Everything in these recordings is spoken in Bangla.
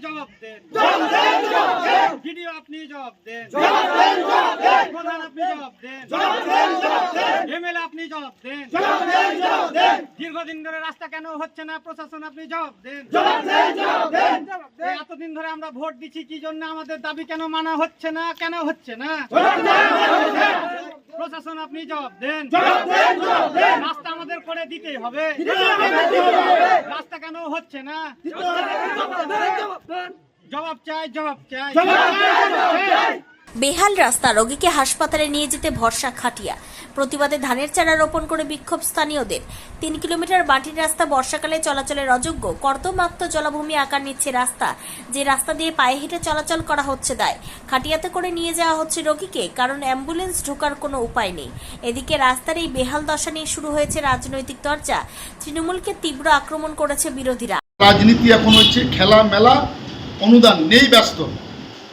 জবাব দেন, ভিডিও আপনি জবাব দেন, প্রধান আপনি জবাব দেন, এমএলএ আপনি জবাব দেন, দীর্ঘদিন ধরে রাস্তা কেন হচ্ছে না প্রশাসন আপনি জবাব দেন। এতদিন ধরে আমরা ভোট দিচ্ছি কি জন্য, আমাদের দাবি কেন মানা হচ্ছে না, কেন হচ্ছে না, প্রশাসন আপনি জবাব দেন। রাস্তা আমাদের করে দিতেই হবে, রাস্তা কেন হচ্ছে না, জবাব চাই, জবাব চাই। বেহাল রাস্তা, রোগীকে হাসপাতালে নিয়ে যেতে ভরসা খাটিয়া। প্রতিবাদে ধানের চারা রোপণ করে বিক্ষোভ স্থানীয়দের। 3 কিলোমিটার মাটির রাস্তা বর্ষাকালে চলাচলের অযোগ্য, কর্দমাক্ত জলাভূমি আকার নিচ্ছে রাস্তা। যে রাস্তা দিয়ে পায়ে হেঁটে চলাচল করা হচ্ছে দায়। খাটিয়াতে করে নিয়ে যাওয়া হচ্ছে রোগীকে, কারণ অ্যাম্বুলেন্স ঢোকার কোনো উপায় নেই। এদিকে রাস্তার এই বেহাল দশা নিয়ে শুরু হয়েছে রাজনৈতিক চর্চা। তৃণমূলকে তীব্র আক্রমণ করেছে বিরোধীরা। রাজনীতি এখন হচ্ছে খেলা মেলা, অনুদান নেই, ব্যস্ত।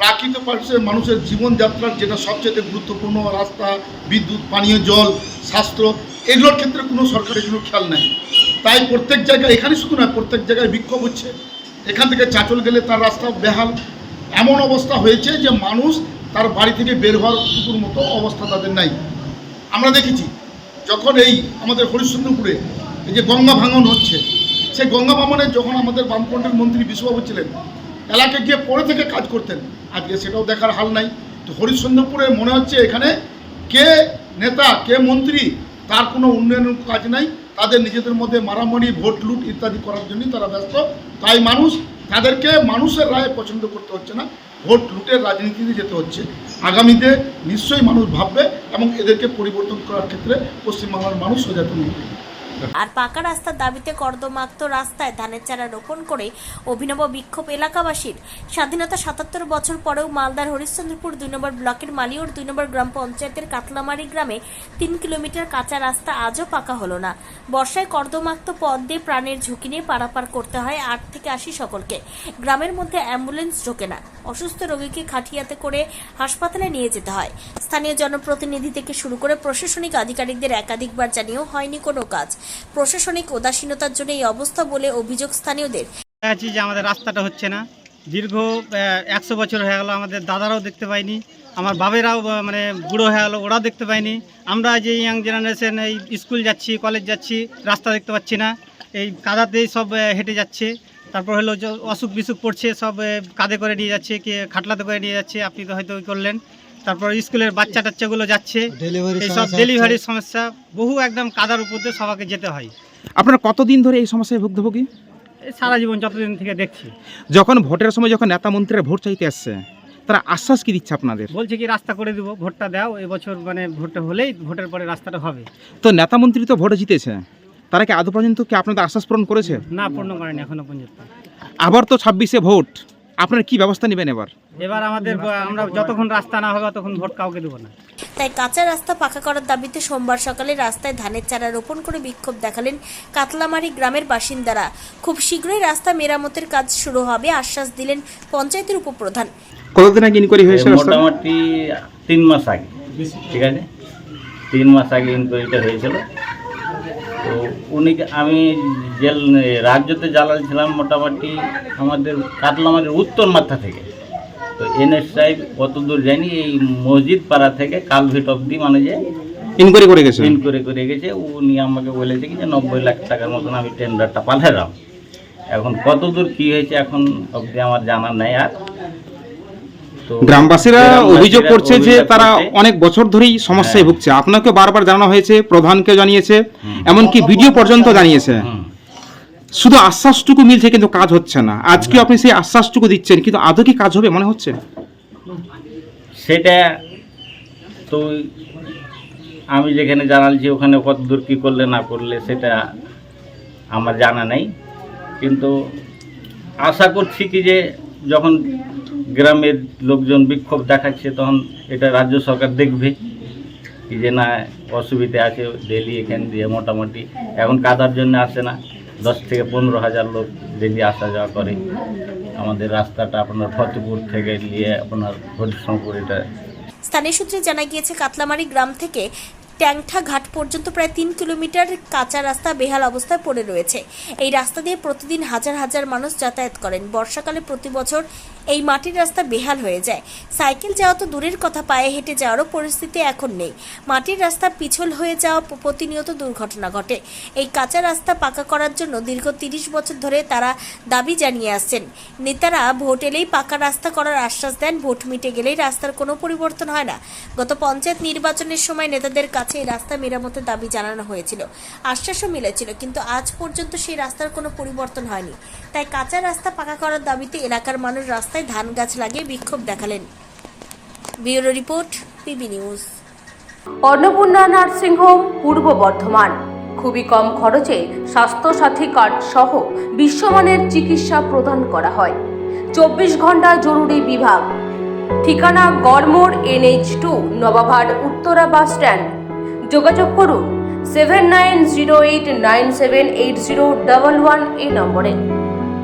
প্রাকৃতিক মানুষের জীবনযাত্রার যেটা সবচেয়ে গুরুত্বপূর্ণ, রাস্তা, বিদ্যুৎ, পানীয় জল, স্বাস্থ্য, এগুলোর ক্ষেত্রে কোনো সরকারের কোনো খেয়াল নেই। তাই প্রত্যেক জায়গায়, এখানে শুধু নয়, প্রত্যেক জায়গায় বিক্ষোভ হচ্ছে। এখান থেকে চাঁচল গেলে তার রাস্তা বেহাল, এমন অবস্থা হয়েছে যে মানুষ তার বাড়ি থেকে বের হওয়ার টুকুর মতো অবস্থা তাদের নাই। আমরা দেখেছি যখন এই আমাদের হরিশ্চন্দ্রপুরে এই যে গঙ্গা ভাঙন হচ্ছে, সেই গঙ্গা ভাঙনে যখন আমাদের বামফ্রন্টের মন্ত্রী বিশ্ববাবু ছিলেন, এলাকায় গিয়ে পরে থেকে কাজ করতেন, আজকে সেটাও দেখার হাল নাই। তো হরিশ্চন্দ্রপুরে মনে হচ্ছে এখানে কে নেতা, কে মন্ত্রী, তার কোনো উন্নয়নের কাজ নাই। তাদের নিজেদের মধ্যে মারামারি, ভোট লুট ইত্যাদি করার জন্যই তারা ব্যস্ত। তাই তাদেরকে মানুষের রায় পছন্দ করতে হচ্ছে না, ভোট লুটের রাজনীতিতে যেতে হচ্ছে। আগামীতে নিশ্চয়ই মানুষ ভাববে এবং এদেরকে পরিবর্তন করার ক্ষেত্রে পশ্চিমবাংলার মানুষ সচেতন হবে। আর পাকা রাস্তার দাবিতে কর্দমাক্ত রাস্তায় ধানের চারা রোপণ করে অভিনব বিক্ষোভ এলাকাবাসীর। স্বাধীনতা 77 বছর পরেও মালদার হরিশ্চন্দ্রপুর 2 নম্বর ব্লকের মালিয়র 2 নম্বর গ্রাম পঞ্চায়েতের কাতলামারি গ্রামে 3 কিলোমিটার কাঁচা রাস্তা আজও পাকা হলো না। বর্ষায় কর্দমাক্ত পথ দিয়ে প্রাণের ঝুঁকি নিয়ে পারাপার করতে হয় 8 থেকে 80 সকলকে। গ্রামের মধ্যে অ্যাম্বুলেন্স ঢোকে না, অসুস্থ রোগীকে খাটিয়াতে করে হাসপাতালে নিয়ে যেতে হয়। স্থানীয় জনপ্রতিনিধি থেকে শুরু করে প্রশাসনিক আধিকারিকদের একাধিকবার জানিয়েও হয়নি কোনো কাজ। প্রশাসনিক উদাসীনতার জন্য এই অবস্থা বলে অভিযোগ স্থানীয়দের। আছি যে আমাদের রাস্তাটা হচ্ছে না, দীর্ঘ 100 বছর হয়ে গেল, আমাদের দাদারাও দেখতে পাইনি, আমার বাবেরাও মানে বুড়ো হয়ে গেল, ওরাও দেখতে পাইনি। আমরা যে ইয়াং জেনারেশন এই স্কুল যাচ্ছি, কলেজ যাচ্ছি, রাস্তা দেখতে পাচ্ছি না, এই কাদাতেই সব হেঁটে যাচ্ছে। তারপর হলো যে অসুখ বিসুখ পড়ছে, সব কাঁধে করে নিয়ে যাচ্ছে, কি খাটলাতে করে নিয়ে যাচ্ছে, আপনি তো হয়তো করলেন। তারপর স্কুলের বাচ্চা টাচ্চাগুলো যাচ্ছে, এই সব ডেলিভারির সমস্যা, বহু একদম কাদার উপর দিয়ে সবাইকে যেতে হয়। আপনারা কতদিন ধরে এই সমস্যায় ভুক্তভোগী? সারা জীবন যতদিন থেকে দেখছি। যখন ভোটের সময় যখন নেতা মন্ত্রীরা ভোট চাইতে আসছে, তারা আশ্বাস কি দিচ্ছে আপনাদের? বলছে কি রাস্তা করে দিব, ভোটটা দাও, এবছর মানে ভোটটা হলেই ভোটের পরে রাস্তাটা হবে। তো নেতা মন্ত্রী তো ভোটে জিতেছে, তারা কি আদৌ পর্যন্ত কি আপনাদের আশ্বাস পূরণ করেছে? না, পূর্ণ করেনি এখনো পর্যন্ত। আবার তো 26-এ ভোট, আপনারা কি ব্যবস্থা নেবেন এবার? আমরা যতক্ষণ রাস্তা না হবে ততক্ষণ ভোট কাউকে দেবো না। তাই কাঁচা রাস্তা পাকা করার দাবিতে সোমবার সকালে রাস্তায় ধানের চারা রোপণ করে বিক্ষোভ দেখালেন কাতলামারি গ্রামের বাসিন্দারা। খুব শীঘ্রই রাস্তা মেরামতের কাজ শুরু হবে আশ্বাস দিলেন পঞ্চায়েতের উপপ্রধান। কতদিন আগে ইনকোয়ারি হয়েছে? মোটামুটি 3 মাস আগে, ঠিক আছে, 3 মাস আগে ইনকোয়ারিটা হয়েছিল। তো আমি রাজ্যতে জ্বালাচ্ছিলাম মোটামুটি আমাদের কাতলামারির উত্তর মাথা থেকে। তো এনএস সাহেব কত দূর যায়নি, এই মসজিদ পাড়া থেকে কালভিট অব্দি মানে যে ইনকোয়ারি করে গেছে। উনি আমাকে বলেছে কি যে 90 লাখ টাকার মতন আমি টেন্ডারটা পাঠালাম। এখন কত দূর কী হয়েছে এখন অব্দি আমার জানা নেই। আর গ্রামবাসীরা অভিযোগ করছে যে তারা অনেক বছর ধরেই সমস্যায় ভুগছে। আপনাকে বারবার জানানো হয়েছে, প্রধানকে জানিয়েছে, এমনকি ভিডিও পর্যন্ত জানিয়েছে। শুধু আশ্বাসটুকু মিলছে কিন্তু কাজ হচ্ছে না। আজকে আপনি সেই আশ্বাসটুকু দিচ্ছেন, কিন্তু আদৌ কি কাজ হবে মনে হচ্ছে? সেটা তো আমি যেখানে জানালছি ওখানে কত দূর কী করলে না করলে সেটা আমার জানা নেই। কিন্তু আশা করছি কি যে যখন গ্রামের লোকজন বিক্ষোভ দেখাচ্ছে তখন এটা রাজ্য সরকার দেখবে কি যে না অসুবিধা আছে। ডেলি এখান দিয়ে মোটামুটি এখন কাদার জন্য আসে না, 10 থেকে 15 হাজার লোক ডেলি আসা যাওয়া করে। আমাদের রাস্তাটা আপনার ফতেপুর থেকে নিয়ে আপনার হরিশ্চন্দ্রপুর, এটা স্থানীয় সূত্রে জানা গিয়েছে কাতলামারি গ্রাম থেকে ট্যাংঠা ঘাট পর্যন্ত প্রায় 3 কিলোমিটার কাঁচা রাস্তা বেহাল অবস্থায় পড়ে রয়েছে। এই রাস্তা দিয়ে প্রতিদিন হাজার হাজার মানুষ যাতায়াত করেন। বর্ষাকালে প্রতি বছর এই মাটির রাস্তা বেহাল হয়ে যায়। সাইকেল যাওয়া তো দূরের কথা, পায়ে হেঁটে যাওয়ারও পরিস্থিতি এখন নেই। মাটির রাস্তা পিছল হয়ে যাওয়া প্রতিনিয়ত দুর্ঘটনা ঘটে। এই কাঁচা রাস্তা পাকা করার জন্য দীর্ঘ 30 বছর ধরে তারা দাবি জানিয়ে আসছেন। নেতারা ভোট এলেই পাকা রাস্তা করার আশ্বাস দেন, ভোট মিটে গেলেই রাস্তার কোনো পরিবর্তন হয় না। গত পঞ্চায়েত নির্বাচনের সময় নেতাদের কাছে এই রাস্তা মেরামতের দাবি জানানো হয়েছিল, আশ্বাসও মিলেছিল, কিন্তু আজ পর্যন্ত সেই রাস্তার কোনো পরিবর্তন হয়নি। তাই কাঁচা রাস্তা পাকা করার দাবিতে এলাকার মানুষ রাস্তায় ধান গাছ লাগিয়ে বিক্ষোভ দেখালেন। Bureau report, PB news. Annapurna nursing home, পূর্ব বর্ধমান। খুবই কম খরচে স্বাস্থ্যসাথী কার্ড সহ বিশ্বমানের চিকিৎসা প্রদান করা হয়। 24 ঘন্টা জরুরি বিভাগ। ঠিকানা Garmor, NH2, Nababhat Uttara bus stand. যোগাযোগ করুন 7908978011 এই নম্বরে।